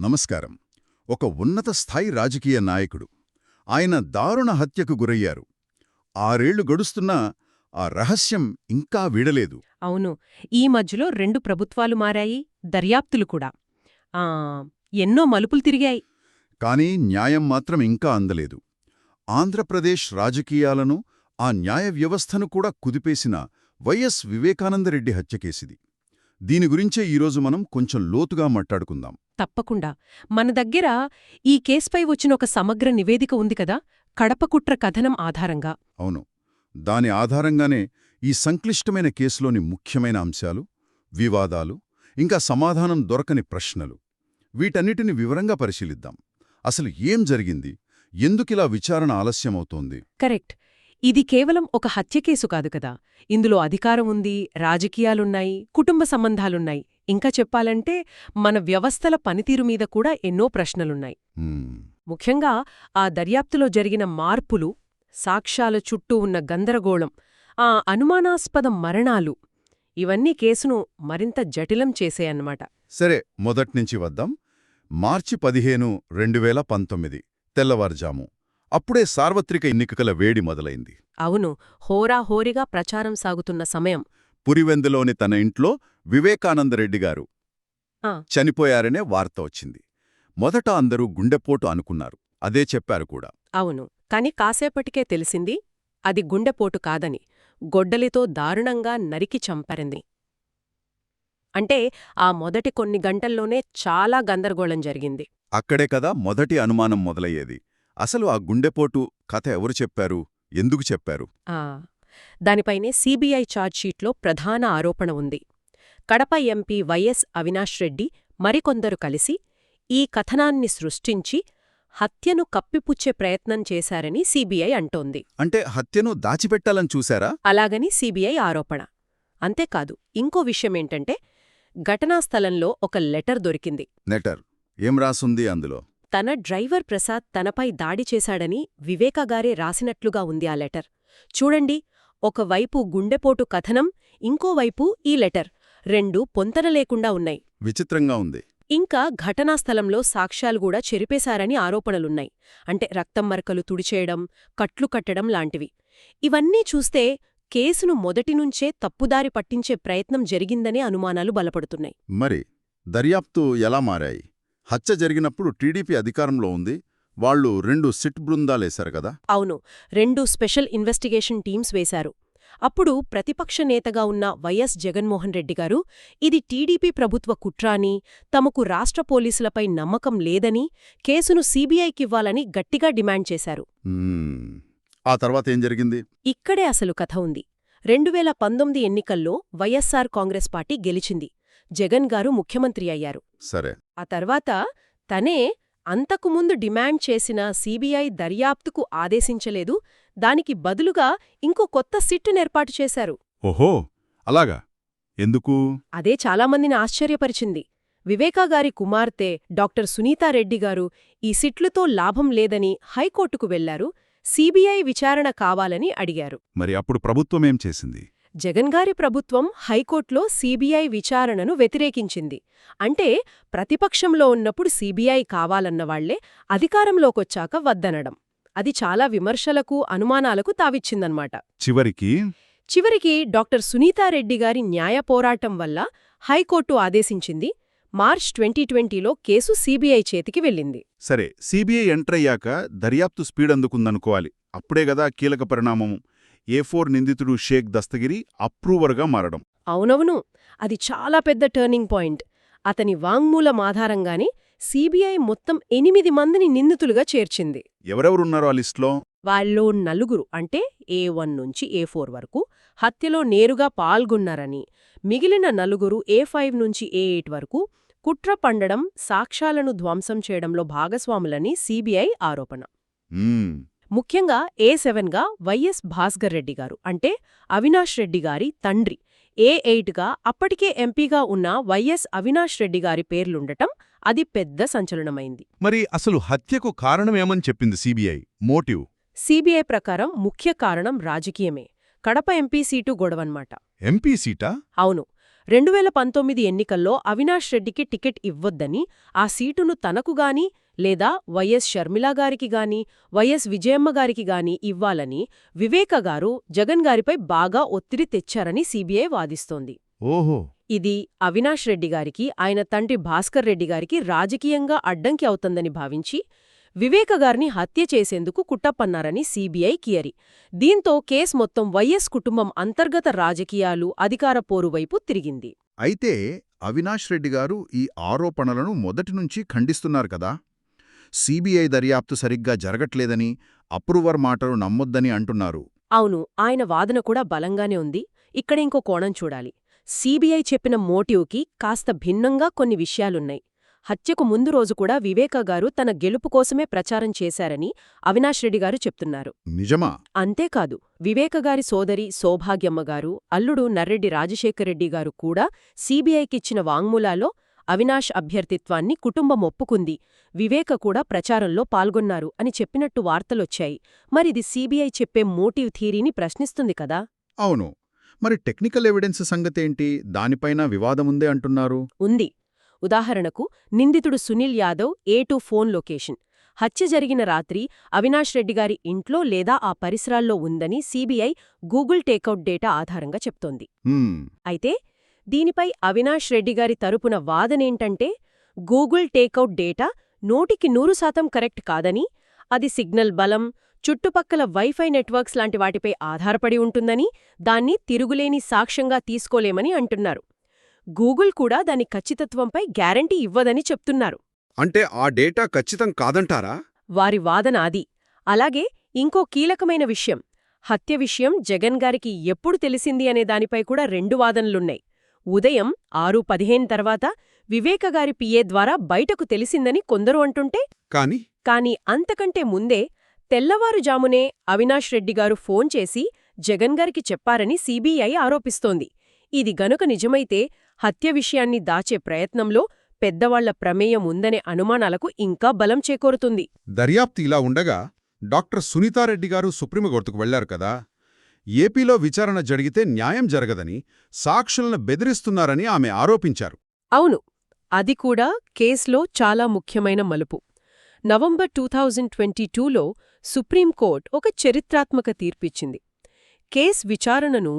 నమస్కారం. ఒక ఉన్నత స్థాయి రాజకీయ నాయకుడు. ఆయన దారుణ హత్యకు గురయ్యారు. 6 ఏళ్లు గడుస్తున్నా ఆ రహస్యం ఇంకా వీడలేదు. అవును. ఈ మధ్యలో 2 ప్రభుత్వాలు మారాయి, దర్యాప్తులు కూడా. ఆ ఎన్నో మలుపులు తిరిగాయి. కానీ న్యాయం మాత్రం ఇంకా అందలేదు. ఆంధ్రప్రదేశ్ రాజకీయాలను, ఆ న్యాయ వ్యవస్థను కూడా కుదిపేసిన వైఎస్ వివేకానందరెడ్డి హత్యకేసిది. దీని గురించే ఈరోజు మనం కొంచెం లోతుగా మాట్లాడుకుందాం. తప్పకుండా. మన దగ్గర ఈ కేసుపై వచ్చిన ఒక సమగ్ర నివేదిక ఉంది కదా, కడప కుట్ర కథనం ఆధారంగా. అవును. దాని ఆధారంగానే ఈ సంక్లిష్టమైన కేసులోని ముఖ్యమైన అంశాలు, వివాదాలు, ఇంకా సమాధానం దొరకని ప్రశ్నలు, వీటన్నిటిని వివరంగా పరిశీలిద్దాం. అసలు ఏం జరిగింది? ఎందుకిలా విచారణ ఆలస్యమవుతోంది? కరెక్ట్. ఇది కేవలం ఒక హత్యకేసు కాదు కదా. ఇందులో అధికారం ఉంది, రాజకీయాలున్నాయి, కుటుంబ సంబంధాలున్నాయి. ఇంకా చెప్పాలంటే మన వ్యవస్థల పనితీరు మీద కూడా ఎన్నో ప్రశ్నలున్నాయి. ముఖ్యంగా ఆ దర్యాప్తులో జరిగిన మార్పులు, సాక్ష్యాల చుట్టూ ఉన్న గందరగోళం, ఆ అనుమానాస్పద మరణాలు, ఇవన్నీ కేసును మరింత జటిలం చేసేయన్నమాట. సరే, మొదట్నుంచి వద్దాం. మార్చి 15, 2019 తెల్లవారుజాము. అప్పుడే సార్వత్రిక ఎన్నికల వేడి మొదలైంది. అవును. హోరాహోరీగా ప్రచారం సాగుతున్న సమయం. పురివెందులోని తన ఇంట్లో వివేకానందరెడ్డిగారు ఆ. చనిపోయారనే వార్త వచ్చింది. మొదట అందరూ గుండెపోటు అనుకున్నారు. అదే చెప్పారు కూడా. అవును. కాని కాసేపటికే తెలిసింది అది గుండెపోటు కాదని, గొడ్డలితో దారుణంగా నరికి చంపారింది. అంటే ఆ మొదటి కొన్ని గంటల్లోనే చాలా గందరగోళం జరిగింది. అక్కడే కదా మొదటి అనుమానం మొదలయ్యేది. అసలు ఆ గుండెపోటు కథ ఎవరు చెప్పారు? ఎందుకు చెప్పారు? దానిపైనే సీబీఐ ఛార్జ్షీట్లో ప్రధాన ఆరోపణ ఉంది. కడప ఎంపీ వైఎస్ అవినాష్ రెడ్డి మరికొందరు కలిసి ఈ కథనాన్ని సృష్టించి హత్యను కప్పిపుచ్చే ప్రయత్నం చేశారని సీబీఐ అంటోంది. అంటే హత్యను దాచిపెట్టాలని చూశారా? అలాగని సీబీఐ ఆరోపణ. అంతేకాదు, ఇంకో విషయమేంటంటే ఘటనా స్థలంలో ఒక లెటర్ దొరికింది. లెటర్ ఏం రాసుంది అందులో? తన డ్రైవర్ ప్రసాద్ తనపై దాడి చేశాడని వివేకగారే రాసినట్లుగా ఉంది ఆ లెటర్. చూడండి, ఒకవైపు గుండెపోటు కథనం, ఇంకోవైపు ఈ లెటర్. 2 పొంతనలేకుండా ఉన్నాయి. విచిత్రంగా ఉంది. ఇంకా ఘటనా స్థలంలో సాక్ష్యాలు కూడా చెరిపేశారని ఆరోపణలున్నాయి. అంటే రక్తం మరకలు తుడిచేయడం, కట్లు కట్టడం లాంటివి. ఇవన్నీ చూస్తే కేసును మొదటినుంచే తప్పుదారి పట్టించే ప్రయత్నం జరిగిందనే అనుమానాలు బలపడుతున్నాయి. మరి దర్యాప్తు ఎలా మారాయి? హత్య జరిగినప్పుడు టీడీపీ అధికారంలో ఉంది. వాళ్ళు 2 సిట్ బృందాలేశారు కదా? అవును. 2 స్పెషల్ ఇన్వెస్టిగేషన్ టీమ్స్ వేశారు. అప్పుడు ప్రతిపక్ష నేతగా ఉన్న వైఎస్ జగన్మోహన్ రెడ్డి గారు ఇది టీడీపీ ప్రభుత్వ కుట్రాని, తమకు రాష్ట్ర పోలీసులపై నమ్మకం లేదని, కేసును సీబీఐకివ్వాలని గట్టిగా డిమాండ్ చేశారు. ఆ తర్వాత ఏం జరిగింది? ఇక్కడే అసలు కథ ఉంది. 2019 ఎన్నికల్లో వైఎస్సార్ కాంగ్రెస్ పార్టీ గెలిచింది. జగన్ గారు ముఖ్యమంత్రి అయ్యారు. సరే. ఆ తర్వాత తనే అంతకుముందు డిమాండ్ చేసిన సీబీఐ దర్యాప్తుకు ఆదేశించలేదు, దానికి బదులుగా ఇంకో కొత్త సిట్టునేర్పాటు చేశారు. ఓహో, అలాగా? ఎందుకు? అదే చాలామందిని ఆశ్చర్యపరిచింది. వివేకాగారి కుమార్తె డాక్టర్ సునీతారెడ్డిగారు ఈ సిట్లుతో లాభం లేదని హైకోర్టుకు వెళ్లారు. సీబీఐ విచారణ కావాలని అడిగారు. మరి అప్పుడు ప్రభుత్వమేం చేసింది? జగన్గారి ప్రభుత్వం హైకోర్టులో సీబీఐ విచారణను వ్యతిరేకించింది. అంటే ప్రతిపక్షంలో ఉన్నప్పుడు సీబీఐ కావాలన్నవాళ్లే అధికారంలోకొచ్చాక వద్దనడం. అది చాలా విమర్శలకు, అనుమానాలకు తావిచ్చిందన్నమాట. చివరికి డాక్టర్ సునీతారెడ్డిగారి న్యాయ పోరాటం వల్ల హైకోర్టు ఆదేశించింది. మార్చ్ 2020లో కేసు సీబీఐ చేతికి వెళ్ళింది. సరే, సీబీఐ ఎంటరయ్యాక దర్యాప్తు స్పీడ్ అందుకుందనుకోవాలి. అప్పుడే గదా కీలక పరిణామం. A4 నిందితుడు షేక్ దస్తగిరి అప్రూవర్గా మారడం. అవునవును. అది చాలా పెద్ద టర్నింగ్ పాయింట్. అతని వాంగ్మూలం ఆధారంగానే సీబీఐ మొత్తం 8 మందిని నిందితులుగా చేర్చింది. ఎవరెవరున్నారో ఆ లిస్ట్లో? వాళ్ళలో 4, అంటే A1 నుంచి A4 వరకు హత్యలో నేరుగా పాల్గొన్నారని, మిగిలిన 4 A5 నుంచి A8 వరకు కుట్ర పండడం, సాక్ష్యాలను ధ్వంసం చేయడంలో భాగస్వాములని సీబీఐ ఆరోపణ. ముఖ్యంగా A7గా వైఎస్ భాస్కర్ రెడ్డి గారు, అంటే అవినాష్ రెడ్డి గారి తండ్రి, A8గా అప్పటికే ఎంపీగా ఉన్న వైఎస్ అవినాష్ రెడ్డి గారి పేర్లుండటం అది పెద్ద సంచలనమైంది. మరి అసలు హత్యకు కారణమేమని చెప్పింది సీబీఐ? మోటివ్? సీబీఐ ప్రకారం ముఖ్య కారణం రాజకీయమే. కడప ఎంపీ సీటు గొడవన్మాట. ఎంపీ సీటా? అవును. 2019 ఎన్నికల్లో అవినాష్ రెడ్డికి టికెట్ ఇవ్వొద్దని, ఆ సీటును తనకుగాని లేదా వైఎస్ షర్మిలాగారికి గాని వైఎస్ విజయమ్మగారికి గాని ఇవ్వాలని వివేక గారు జగన్ గారిపై బాగా ఒత్తిడి తెచ్చారని సీబీఐ వాదిస్తోంది. ఓహో. ఇది అవినాష్ రెడ్డి గారికి, ఆయన తండ్రి భాస్కర్ రెడ్డి గారికి రాజకీయంగా అడ్డంకి అవుతుందని భావించి వివేక గారిని హత్య చేసేందుకు కుట్రపన్నారని సీబీఐ కియరి. దీంతో కేసు మొత్తం వైఎస్ కుటుంబం అంతర్గత రాజకీయాలు, అధికార పోరు వైపు తిరిగింది. అయితే అవినాష్ రెడ్డి గారు ఈ ఆరోపణలను మొదటినుంచి ఖండిస్తున్నారు కదా. సీబీఐ దర్యాప్తు సరిగ్గా జరగట్లేదని, అప్రూవర్ మాటలు నమ్మొద్దని అంటున్నారు. అవును, ఆయన వాదన కూడా బలంగానే ఉంది. ఇక్కడ ఇంకో కోణం చూడాలి. సీబీఐ చెప్పిన మోటివ్కి కాస్త భిన్నంగా కొన్ని విషయాలున్నాయి. హత్యకు ముందు రోజు కూడా వివేక గారు తన గెలుపు కోసమే ప్రచారం చేశారని అవినాష్ రెడ్డి గారు చెప్తున్నారు. నిజమా? అంతేకాదు, వివేక గారి సోదరి సౌభాగ్యమ్మ గారు, అల్లుడు నర్రెడ్డి రాజశేఖరరెడ్డి గారు కూడా సీబీఐకిచ్చిన వాంగ్మూలాల్లో అవినాష్ అభ్యర్థిత్వాన్ని కుటుంబం ఒప్పుకుంది, వివేక కూడా ప్రచారంలో పాల్గొన్నారు అని చెప్పినట్టు వార్తలొచ్చాయి. మరిది సీబీఐ చెప్పే మోటివ్ థీరీని ప్రశ్నిస్తుంది కదా. అవును. మరి టెక్నికల్ ఎవిడెన్స్ సంగతేంటి? దానిపైన వివాదముందే అంటున్నారు. ఉంది. ఉదాహరణకు, నిందితుడు Sunil Yadav A2 phone location హత్య జరిగిన రాత్రి అవినాష్ రెడ్డి గారి ఇంట్లో లేదా ఆ పరిసరాల్లో ఉందని సీబీఐ గూగుల్ టేకౌట్ డేటా ఆధారంగా చెప్తోంది. అయితే దీనిపై అవినాష్ రెడ్డి గారి తరపున వాదనేంటంటే, గూగుల్ టేకౌట్ డేటా 100% కరెక్ట్ కాదని, అది సిగ్నల్ బలం, చుట్టుపక్కల వైఫై నెట్వర్క్స్ లాంటి వాటిపై ఆధారపడి ఉంటుందని, దాన్ని తిరుగులేని సాక్ష్యంగా తీసుకోలేమని అంటున్నారు. గూగుల్ కూడా దాని ఖచ్చితత్వంపై గ్యారంటీ ఇవ్వదని చెప్తున్నారు. అంటే ఆ డేటా ఖచ్చితం కాదంటారా? వారి వాదన అది. అలాగే ఇంకో కీలకమైన విషయం, హత్య విషయం జగన్ గారికి ఎప్పుడు తెలిసింది అనే దానిపై కూడా 2 వాదనలున్నాయి. ఉదయం 6:15 తర్వాత వివేక గారి పిఏ ద్వారా బయటకు తెలిసిందని కొందరు అంటుంటే, కానీ అంతకంటే ముందే తెల్లవారుజామునే అవినాష్ రెడ్డి గారు ఫోన్ చేసి జగన్ గారికి చెప్పారని సీబీఐ ఆరోపిస్తోంది. ఇది గనుక నిజమైతే హత్య విషయాన్ని దాచే ప్రయత్నంలో పెద్దవాళ్ల ప్రమేయం ఉందనే అనుమానాలకు ఇంకా బలం చేకూరుతుంది. దర్యాప్తు ఇలా ఉండగా డాక్టర్ సునీతారెడ్డి గారు సుప్రీంకోర్టుకు వెళ్లారు కదా. ఏపీలో విచారణ జరిగితే న్యాయం జరగదని, సాక్షులను బెదిరిస్తున్నారని ఆమె ఆరోపించారు. అవును, అది కూడా కేసులో చాలా ముఖ్యమైన మలుపు. నవంబర్ 2022లో సుప్రీంకోర్టు ఒక చరిత్రాత్మక తీర్పిచ్చింది. కేస్ విచారణను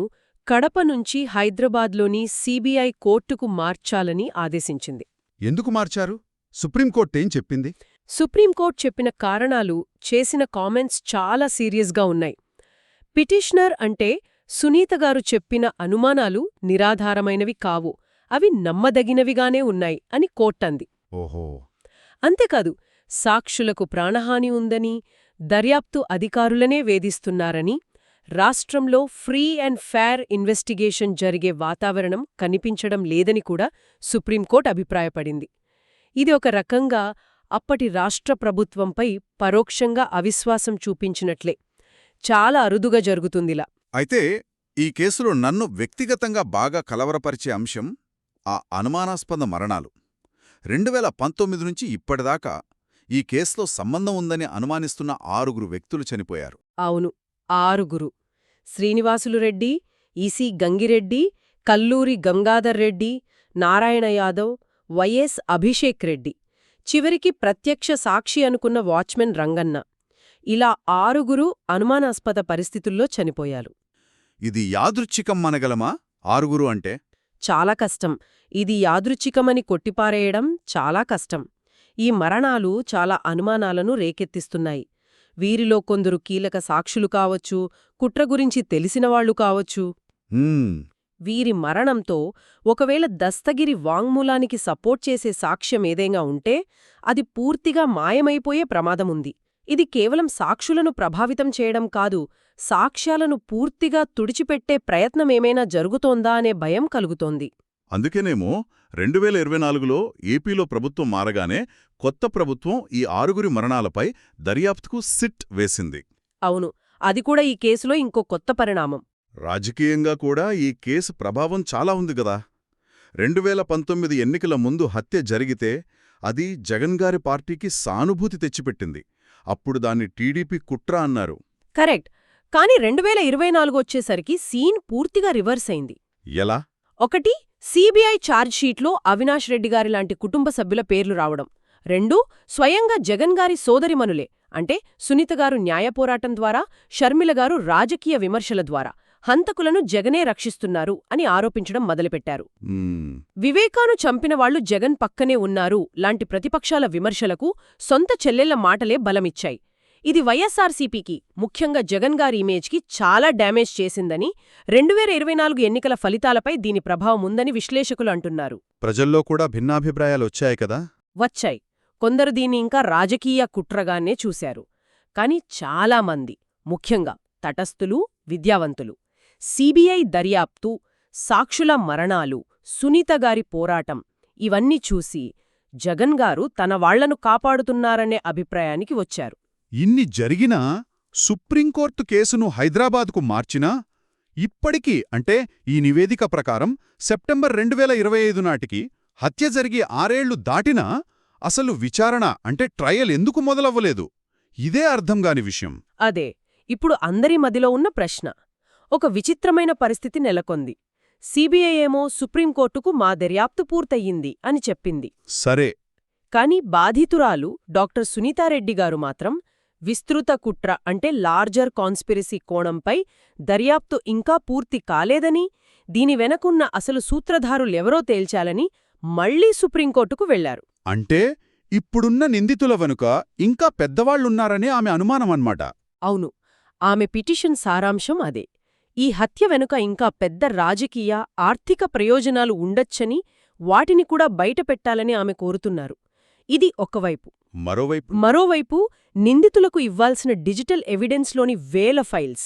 కడప నుంచి హైదరాబాద్లోని సీబీఐ కోర్టుకు మార్చాలని ఆదేశించింది. ఎందుకు మార్చారు? సుప్రీంకోర్టేం చెప్పింది? సుప్రీంకోర్టు చెప్పిన కారణాలు, చేసిన కామెంట్స్ చాలా సీరియస్గా ఉన్నాయి. పిటిషనర్ అంటే సునీతగారు చెప్పిన అనుమానాలు నిరాధారమైనవి కావు, అవి నమ్మదగినవిగానే ఉన్నాయి అని కోర్టంది. ఓహో. అంతేకాదు, సాక్షులకు ప్రాణహాని ఉందని, దర్యాప్తు అధికారులనే వేధిస్తున్నారని, రాష్ట్రంలో ఫ్రీ అండ్ ఫెయిర్ ఇన్వెస్టిగేషన్ జరిగే వాతావరణం కనిపించడం లేదని కూడా సుప్రీంకోర్టు అభిప్రాయపడింది. ఇది ఒక రకంగా అప్పటి రాష్ట్ర ప్రభుత్వంపై పరోక్షంగా అవిశ్వాసం చూపించినట్లే. చాలా అరుదుగా జరుగుతుందిలా. అయితే ఈ కేసులో నన్ను వ్యక్తిగతంగా బాగా కలవరపరిచే అంశం ఆ అనుమానాస్పద మరణాలు. 2019 నుంచి ఇప్పటిదాకా ఈ కేసులో సంబంధం ఉందని అనుమానిస్తున్న 6 వ్యక్తులు చనిపోయారు. అవును, 6. శ్రీనివాసులు రెడ్డి, ఈసీ గంగిరెడ్డి, కల్లూరి గంగాధర్ రెడ్డి, నారాయణ యాదవ్, వైఎస్ అభిషేక్ రెడ్డి, చివరికి ప్రత్యక్ష సాక్షి అనుకున్న వాచ్మెన్ రంగన్న. ఇలా 6 అనుమానాస్పద పరిస్థితుల్లో చనిపోయారు. ఇది యాదృచ్ఛికం అనగలమా? 6 అంటే చాలా కష్టం. ఇది యాదృచ్ఛికమని కొట్టిపారేయడం చాలా కష్టం. ఈ మరణాలు చాలా అనుమానాలను రేకెత్తిస్తున్నాయి. వీరిలో కొందరు కీలక సాక్షులు కావచ్చు, కుట్ర గురించి తెలిసినవాళ్లు కావచ్చు. వీరి మరణంతో ఒకవేళ దస్తగిరి వాంగ్మూలానికి సపోర్ట్ చేసే సాక్ష్యం ఏదైనా ఉంటే అది పూర్తిగా మాయమైపోయే ప్రమాదముంది. ఇది కేవలం సాక్షులను ప్రభావితం చేయడం కాదు, సాక్ష్యాలను పూర్తిగా తుడిచిపెట్టే ప్రయత్నమేమైనా జరుగుతోందా అనే భయం కలుగుతోంది. అందుకేనేమో 2024లో ఏపీలో ప్రభుత్వం మారగానే కొత్త ప్రభుత్వం ఈ 6 మరణాలపై దర్యాప్తుకు సిట్ వేసింది. అవును, అది కూడా ఈ కేసులో ఇంకో కొత్త పరిణామం. రాజకీయంగా కూడా ఈ కేసు ప్రభావం చాలా ఉంది గదా. 2019 ఎన్నికల ముందు హత్య జరిగితే అది జగన్గారి పార్టీకి సానుభూతి తెచ్చిపెట్టింది. అప్పుడు దాన్ని టీడీపీ కుట్ర అన్నారు. కరెక్ట్. కానీ 2024 వచ్చేసరికి సీన్ పూర్తిగా రివర్స్ అయింది. ఎలా? ఒకటి, సీబీఐ ఛార్జ్షీట్లో అవినాష్ రెడ్డి గారి లాంటి కుటుంబ సభ్యుల పేర్లు రావడం. 2 స్వయంగా జగన్ గారి సోదరిమనులే, అంటే సునీత గారు న్యాయ పోరాటం ద్వారా, షర్మిల గారు రాజకీయ విమర్శల ద్వారా హంతకులను జగనే రక్షిస్తున్నారు అని ఆరోపించడం మొదలుపెట్టారు. వివేకాను చంపిన వాళ్లు జగన్ పక్కనే ఉన్నారు లాంటి ప్రతిపక్షాల విమర్శలకు సొంత చెల్లెళ్ల మాటలే బలమిచ్చాయి. ఇది వైఎస్సార్సీపీకి, ముఖ్యంగా జగన్ గారి ఇమేజ్కి చాలా డ్యామేజ్ చేసిందని, 2024 ఎన్నికల ఫలితాలపై దీని ప్రభావం ఉందని విశ్లేషకులు అంటున్నారు. ప్రజల్లో కూడా భిన్నాభిప్రాయాలొచ్చాయి కదా. వచ్చాయి. కొందరు దీన్ని ఇంకా రాజకీయ కుట్రగానే చూశారు. కాని చాలామంది, ముఖ్యంగా తటస్థులు, విద్యావంతులు, సీబీఐ దర్యాప్తు, సాక్షుల మరణాలు, సునీతగారి పోరాటం ఇవన్నీ చూసి జగన్ గారు తన వాళ్లను కాపాడుతున్నారనే అభిప్రాయానికి వచ్చారు. ఇన్ని జరిగినా సుప్రీంకోర్టు కేసును హైదరాబాద్కు మార్చినా ఇప్పటికీ, అంటే ఈ నివేదిక ప్రకారం సెప్టెంబర్ 2025 నాటికి హత్య జరిగి 6 ఏళ్లు దాటినా అసలు విచారణ అంటే ట్రయల్ ఎందుకు మొదలవ్వలేదు? ఇదే అర్థంగాని విషయం. అదే ఇప్పుడు అందరి మదిలో ఉన్న ప్రశ్న. ఒక విచిత్రమైన పరిస్థితి నెలకొంది. సీబీఐ ఏమో సుప్రీంకోర్టుకు మా దర్యాప్తు పూర్తయింది అని చెప్పింది. సరే, కాని బాధితురాలు డాక్టర్ సునీతారెడ్డి గారు మాత్రం విస్తృత కుట్ర అంటే లార్జర్ కాన్స్పిరసీ కోణంపై దర్యాప్తు ఇంకా పూర్తి కాలేదని, దీని వెనకున్న అసలు సూత్రధారులెవరో తేల్చాలని మళ్లీ సుప్రీంకోర్టుకు వెళ్లారు. అంటే ఇప్పుడున్న నిందితుల వెనుక ఇంకా పెద్దవాళ్లున్నారనే ఆమె అనుమానమన్మాట. అవును, ఆమె పిటిషన్ సారాంశం అదే. ఈ హత్య వెనుక ఇంకా పెద్ద రాజకీయ, ఆర్థిక ప్రయోజనాలు ఉండొచ్చని, వాటిని కూడా బయటపెట్టాలని ఆమె కోరుతున్నారు. ఇది ఒకవైపు. మరోవైపు నిందితులకు ఇవ్వాల్సిన డిజిటల్ ఎవిడెన్స్లోని వేల ఫైల్స్,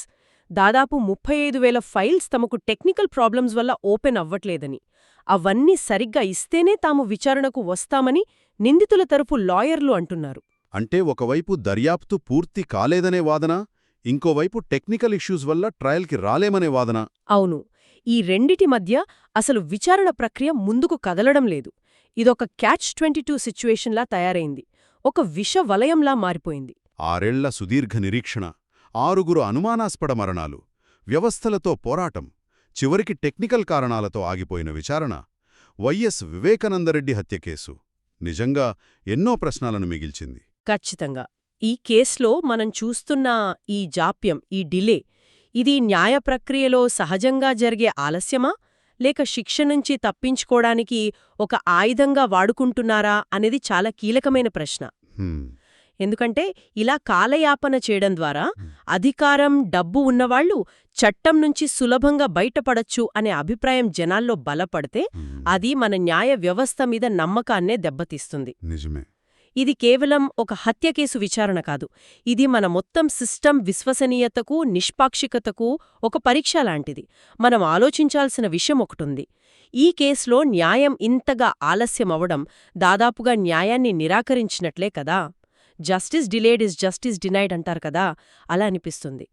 దాదాపు 35,000 ఫైల్స్ తమకు టెక్నికల్ ప్రాబ్లమ్స్ వల్ల ఓపెన్ అవ్వట్లేదని, అవన్నీ సరిగ్గా ఇస్తేనే తాము విచారణకు వస్తామని నిందితుల తరఫు లాయర్లు అంటున్నారు. అంటే ఒకవైపు దర్యాప్తు పూర్తి కాలేదనే వాదన, ఇంకోవైపు టెక్నికల్ ఇష్యూస్ వల్ల ట్రయల్కి రాలేమనే వాదన. అవును, ఈ రెండిటి మధ్య అసలు విచారణ ప్రక్రియ ముందుకు కదలడం లేదు. ఇదొక క్యాచ్-22 సిచ్యువేషన్లా తయారైంది. ఒక విష వలయంలా మారిపోయింది. 6 ఏళ్ల సుదీర్ఘ నిరీక్షణ, 6 అనుమానాస్పద మరణాలు, వ్యవస్థలతో పోరాటం, చివరికి టెక్నికల్ కారణాలతో ఆగిపోయిన విచారణ, వైఎస్ వివేకానందరెడ్డి హత్యకేసు నిజంగా ఎన్నో ప్రశ్నలను మిగిల్చింది. ఖచ్చితంగా. ఈ కేసులో మనం చూస్తున్న ఈ జాప్యం, ఈ డిలే, ఇది న్యాయ ప్రక్రియలో సహజంగా జరిగే ఆలస్యమా, లేక శిక్ష నుంచి తప్పించుకోవడానికి ఒక ఆయుధంగా వాడుకుంటున్నారా అనేది చాలా కీలకమైన ప్రశ్న. ఎందుకంటే ఇలా కాలయాపన చేయడం ద్వారా అధికారం, డబ్బు ఉన్నవాళ్లు చట్టం నుంచి సులభంగా బయటపడచ్చు అనే అభిప్రాయం జనాల్లో బలపడితే అది మన న్యాయ వ్యవస్థ మీద నమ్మకాన్నే దెబ్బతీస్తుంది. నిజమే. ఇది కేవలం ఒక హత్యకేసు విచారణ కాదు. ఇది మన మొత్తం సిస్టమ్ విశ్వసనీయతకు, నిష్పాక్షికతకు ఒక పరీక్ష లాంటిది. మనం ఆలోచించాల్సిన విషయం ఒకటుంది. ఈ కేసులో న్యాయం ఇంతగా ఆలస్యమవడం దాదాపుగా న్యాయాన్ని నిరాకరించినట్లే కదా. Justice delayed is justice denied అంటారు కదా, అలా అనిపిస్తుంది.